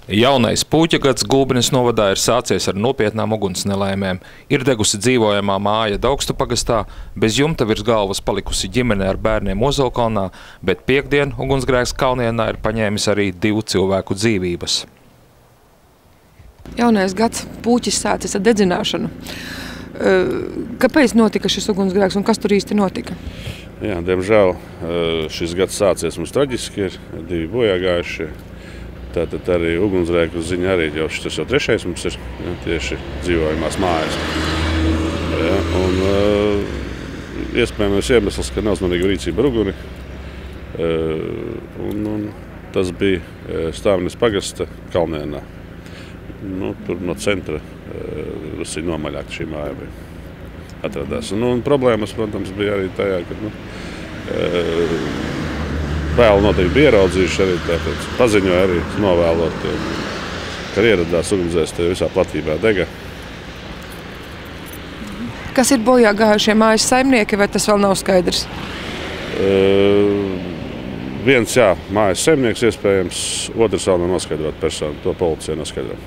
Jaunais puķa gads Gulbenes novadā ir sācies ar nopietnām uguns nelaimēm. Ir degusi dzīvojamā māja Daugstu pagastā, bez jumta virs galvas palikusi ģimene ar bērniem Ozolkalnā, bet piektdien ugunsgrēks Kalnienā ir paņēmis arī 2 cilvēku dzīvības. Jaunais gads puķis sācis ar dedzināšanu. Kāpēc notika šis ugunsgrēks un kas tur īsti notika? Jā, diemžēl šis gads sācies mums traģiski, ir 2 bojāgājušie. Tātad arī ugunsgrēku ziņa arī tas jau 3. mums ir tieši dzīvojamās mājas. Ja, un iespējamais iemesls, ka neuzmanīga rīcība ar uguni. Un tas bija Stāvnes pagasta Kalnienā. Tur no centra rusīgi nomaļāk šī māja bija atradās. Un problēmas, protams, bija arī tajā, ka vēl noteikti bija ieraudzījuši arī tātad paziņoja arī novēlot, ka ieradās ugunsdzēsēji visā platībā dega. Kas ir bojā gājušie mājas saimnieki, vai tas vēl nav skaidrs? Viens, jā, mājas saimnieks iespējams, otrs vēl nav noskaidrot personu, to policija noskaidro.